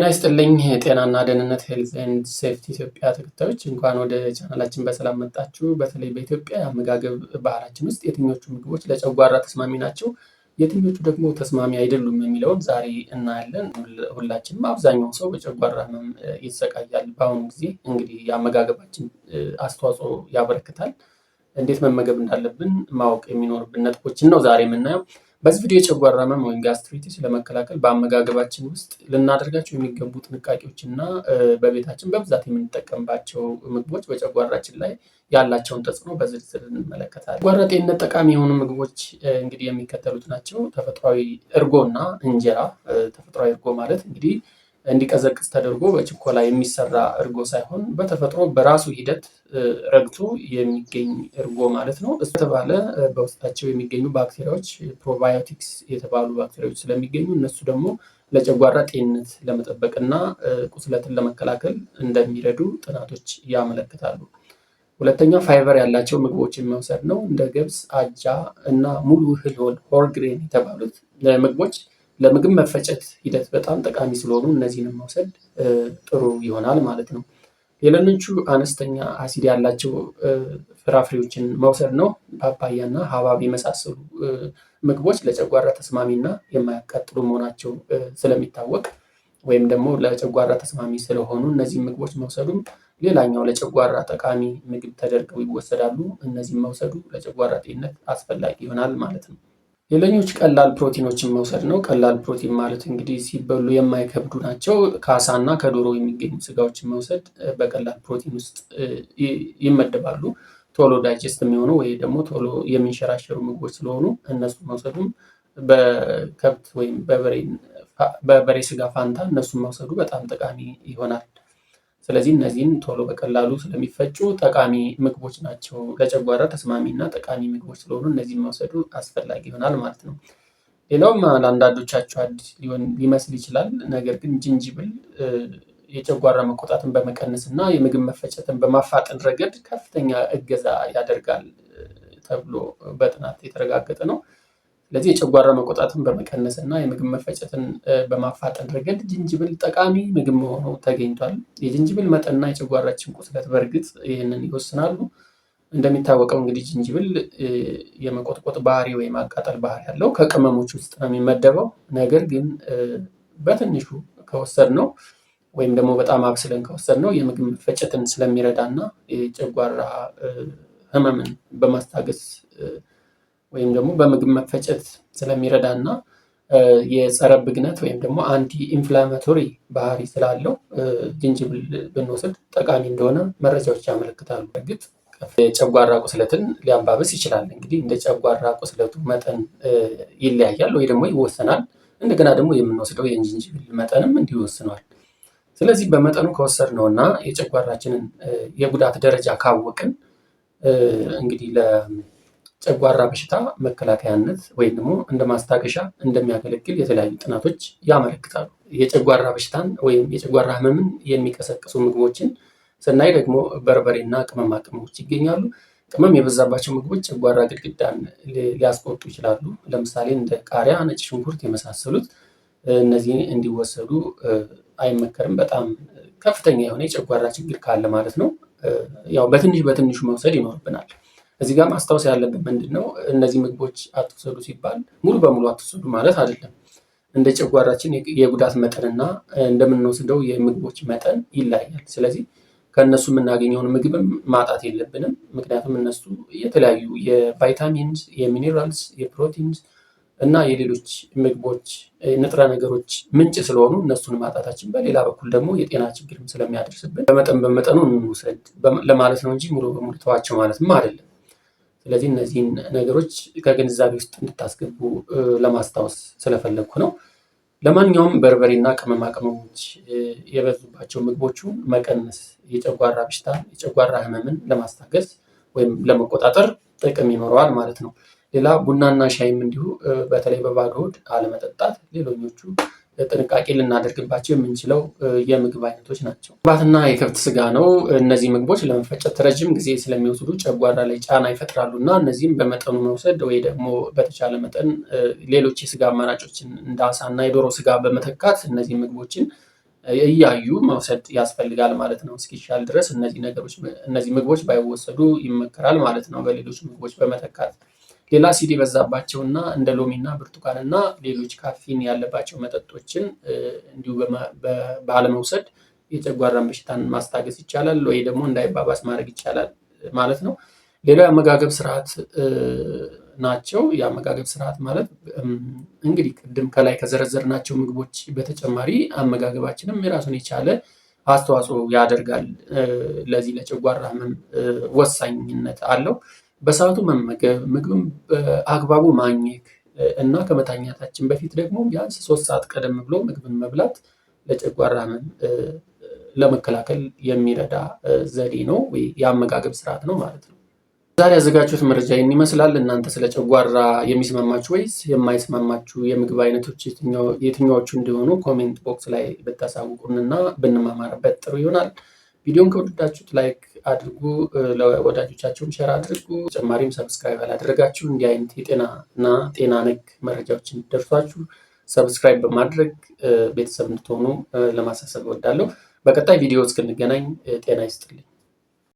ጤና ይስጥልኝ የጤናና ደህንነት ሄልዝ ኤንድ ሴፍቲ ኢትዮጵያ ተከታዮች እንኳን ወደ ቻናላችን በሰላም መጣችሁ። በተለይ በኢትዮጵያ የአመጋገብ ባህላችን ውስጥ የትኞቹ ምግቦች ለጨጓራ ተስማሚ ናቸው፣ የትኞቹ ደግሞ ተስማሚ አይደሉም የሚለውን ዛሬ እናያለን። ሁላችንም አብዛኛው ሰው በጨጓራ ህመም ይሰቃያል። በአሁኑ ጊዜ እንግዲህ የአመጋገባችን አስተዋጽኦ ያበረክታል። እንዴት መመገብ እንዳለብን ማወቅ የሚኖርብን ነጥቦችን ነው ዛሬ የምናየው። በዚህ ቪዲዮ የጨጓራ ህመም ወይም ጋስትሪቲስ ለመከላከል በአመጋገባችን ውስጥ ልናደርጋቸው የሚገቡ ጥንቃቄዎችና በቤታችን በብዛት የምንጠቀምባቸው ምግቦች በጨጓራችን ላይ ያላቸውን ተጽዕኖ በዝርዝር እንመለከታለን። ጨጓራ ጤንነት ጠቃሚ የሆኑ ምግቦች እንግዲህ የሚከተሉት ናቸው። ተፈጥሯዊ እርጎና እንጀራ። ተፈጥሯዊ እርጎ ማለት እንግዲህ እንዲቀዘቅዝ ተደርጎ በችኮላ የሚሰራ እርጎ ሳይሆን በተፈጥሮ በራሱ ሂደት ረግቶ የሚገኝ እርጎ ማለት ነው። እስተባለ በውስጣቸው የሚገኙ ባክቴሪያዎች ፕሮባዮቲክስ የተባሉ ባክቴሪያዎች ስለሚገኙ እነሱ ደግሞ ለጨጓራ ጤንነት ለመጠበቅና ቁስለትን ለመከላከል እንደሚረዱ ጥናቶች ያመለክታሉ። ሁለተኛው ፋይበር ያላቸው ምግቦችን መውሰድ ነው። እንደ ገብስ፣ አጃ እና ሙሉ እህል ሆል ግሬን የተባሉት ምግቦች ለምግብ መፈጨት ሂደት በጣም ጠቃሚ ስለሆኑ እነዚህንም መውሰድ ጥሩ ይሆናል ማለት ነው። ሌሎቹ አነስተኛ አሲድ ያላቸው ፍራፍሬዎችን መውሰድ ነው። ፓፓያና ሀባብ የመሳሰሉ ምግቦች ለጨጓራ ተስማሚና የማያቃጥሉ መሆናቸው ስለሚታወቅ ወይም ደግሞ ለጨጓራ ተስማሚ ስለሆኑ እነዚህ ምግቦች መውሰዱም ሌላኛው ለጨጓራ ጠቃሚ ምግብ ተደርገው ይወሰዳሉ። እነዚህም መውሰዱ ለጨጓራ ጤንነት አስፈላጊ ይሆናል ማለት ነው። ሌሎች ቀላል ፕሮቲኖችን መውሰድ ነው። ቀላል ፕሮቲን ማለት እንግዲህ ሲበሉ የማይከብዱ ናቸው። ከአሳና ከዶሮ የሚገኙ ስጋዎችን መውሰድ በቀላል ፕሮቲን ውስጥ ይመደባሉ። ቶሎ ዳይጀስት የሚሆኑ ወይ ደግሞ ቶሎ የሚንሸራሸሩ ምግቦች ስለሆኑ እነሱ መውሰዱም በከብት ወይም በበሬ ስጋ ፋንታ እነሱን መውሰዱ በጣም ጠቃሚ ይሆናል። ስለዚህ እነዚህን ቶሎ በቀላሉ ስለሚፈጩ ጠቃሚ ምግቦች ናቸው። ለጨጓራ ተስማሚና ጠቃሚ ምግቦች ስለሆኑ እነዚህን መውሰዱ አስፈላጊ ይሆናል ማለት ነው። ሌላውም ለአንዳንዶቻችሁ አዲስ ሊመስል ይችላል። ነገር ግን ዝንጅብል የጨጓራ መቆጣትን በመቀነስ እና የምግብ መፈጨትን በማፋጠን ረገድ ከፍተኛ እገዛ ያደርጋል ተብሎ በጥናት የተረጋገጠ ነው። ስለዚህ የጨጓራ መቆጣትን በመቀነስ እና የምግብ መፈጨትን በማፋጠን ረገድ ዝንጅብል ጠቃሚ ምግብ መሆኑ ተገኝቷል። የዝንጅብል መጠንና የጨጓራችን ቁስለት በእርግጥ ይህንን ይወስናሉ። እንደሚታወቀው እንግዲህ ዝንጅብል የመቆጥቆጥ ባህሪ ወይም ማቃጠል ባህሪ ያለው ከቅመሞች ውስጥ ነው የሚመደበው። ነገር ግን በትንሹ ከወሰድነው ወይም ደግሞ በጣም አብስለን ከወሰድነው የምግብ መፈጨትን ስለሚረዳና የጨጓራ ህመምን በማስታገስ ወይም ደግሞ በምግብ መፈጨት ስለሚረዳና የጸረ ብግነት ወይም ደግሞ አንቲ ኢንፍላማቶሪ ባህሪ ስላለው ዝንጅብል ብንወስድ ጠቃሚ እንደሆነ መረጃዎች ያመለክታሉ። እርግጥ የጨጓራ ቁስለትን ሊያባብስ ይችላል። እንግዲህ እንደ ጨጓራ ቁስለቱ መጠን ይለያያል ወይ ደግሞ ይወሰናል። እንደገና ደግሞ የምንወስደው የዝንጅብል መጠንም እንዲሁ ይወስነዋል። ስለዚህ በመጠኑ ከወሰድነውና የጨጓራችንን የጉዳት ደረጃ ካወቅን እንግዲህ ጨጓራ በሽታ መከላከያነት ወይም ደግሞ እንደ ማስታገሻ እንደሚያገለግል የተለያዩ ጥናቶች ያመለክታሉ። የጨጓራ በሽታን ወይም የጨጓራ ህመምን የሚቀሰቅሱ ምግቦችን ስናይ ደግሞ በርበሬና ቅመማ ቅመሞች ይገኛሉ። ቅመም የበዛባቸው ምግቦች ጨጓራ ግድግዳን ሊያስቆጡ ይችላሉ። ለምሳሌ እንደ ቃሪያ፣ ነጭ ሽንኩርት የመሳሰሉት እነዚህ እንዲወሰዱ አይመከርም። በጣም ከፍተኛ የሆነ የጨጓራ ችግር ካለ ማለት ነው። ያው በትንሹ መውሰድ ይኖርብናል። እዚህ ጋር ማስታወስ ያለብን ምንድን ነው? እነዚህ ምግቦች አትውሰዱ ሲባል ሙሉ በሙሉ አትውሰዱ ማለት አይደለም። እንደ ጨጓራችን የጉዳት መጠንና እንደምንወስደው የምግቦች መጠን ይለያያል። ስለዚህ ከእነሱ የምናገኘውን ምግብም ማጣት የለብንም። ምክንያቱም እነሱ የተለያዩ የቫይታሚንስ፣ የሚኔራልስ፣ የፕሮቲንስ እና የሌሎች ምግቦች ንጥረ ነገሮች ምንጭ ስለሆኑ እነሱን ማጣታችን በሌላ በኩል ደግሞ የጤና ችግርም ስለሚያደርስብን በመጠኑ እንውሰድ ለማለት ነው እንጂ ሙሉ በሙሉ ተዋቸው ማለትም አይደለም። ስለዚህ እነዚህን ነገሮች ከግንዛቤ ውስጥ እንድታስገቡ ለማስታወስ ስለፈለግኩ ነው። ለማንኛውም በርበሬና ቅመማ ቅመሞች የበዙባቸው ምግቦቹን መቀነስ የጨጓራ በሽታ የጨጓራ ህመምን ለማስታገስ ወይም ለመቆጣጠር ጥቅም ይኖረዋል ማለት ነው። ሌላ ቡናና ሻይም እንዲሁ በተለይ በባዶ ሆድ አለመጠጣት ሌሎኞቹ ጥንቃቄ ልናደርግባቸው የምንችለው የምግብ አይነቶች ናቸው። እርባትና የከብት ስጋ ነው። እነዚህ ምግቦች ለመፈጨት ረጅም ጊዜ ስለሚወስዱ ጨጓራ ላይ ጫና ይፈጥራሉ እና እነዚህም በመጠኑ መውሰድ ወይ ደግሞ በተቻለ መጠን ሌሎች የስጋ አማራጮችን እንደ አሳና የዶሮ ስጋ በመተካት እነዚህ ምግቦችን እያዩ መውሰድ ያስፈልጋል ማለት ነው። እስኪሻል ድረስ እነዚህ ምግቦች ባይወሰዱ ይመከራል ማለት ነው፣ በሌሎች ምግቦች በመተካት። ሌላ አሲድ የበዛባቸውና እንደ ሎሚና ብርቱካንና ሌሎች ካፊን ያለባቸው መጠጦችን እንዲሁ ባለመውሰድ የጨጓራን በሽታን ማስታገስ ይቻላል፣ ወይ ደግሞ እንዳይባባስ ማድረግ ይቻላል ማለት ነው። ሌላው የአመጋገብ ስርዓት ናቸው። የአመጋገብ ስርዓት ማለት እንግዲህ ቅድም ከላይ ከዘረዘርናቸው ምግቦች በተጨማሪ አመጋገባችንም የራሱን የቻለ አስተዋጽኦ ያደርጋል። ለዚህ ለጨጓራ ህመም ወሳኝነት አለው። በሰዓቱ መመገብ፣ ምግብም በአግባቡ ማኘክ እና ከመተኛታችን በፊት ደግሞ ቢያንስ 3 ሰዓት ቀደም ብሎ ምግብን መብላት ለጨጓራ ህመም ለመከላከል የሚረዳ ዘዴ ነው ወይ የአመጋገብ ስርዓት ነው ማለት ነው። ዛሬ ያዘጋጁት መረጃ ይህን ይመስላል። እናንተ ስለ ጨጓራ የሚስማማችሁ ወይስ የማይስማማችሁ የምግብ አይነቶች የትኛዎቹ እንደሆኑ ኮሜንት ቦክስ ላይ ብታሳውቁንና ብንማማርበት ጥሩ ይሆናል። ቪዲዮን ከወደዳችሁት ላይክ አድርጉ፣ ለወዳጆቻችሁም ሼር አድርጉ። ተጨማሪም ሰብስክራይብ ያላደረጋችሁ እንዲህ አይነት የጤናና ጤና ነክ መረጃዎችን ደርሷችሁ ሰብስክራይብ በማድረግ ቤተሰብ እንድትሆኑ ለማሳሰብ እወዳለሁ። በቀጣይ ቪዲዮ እስክንገናኝ ጤና ይስጥልኝ።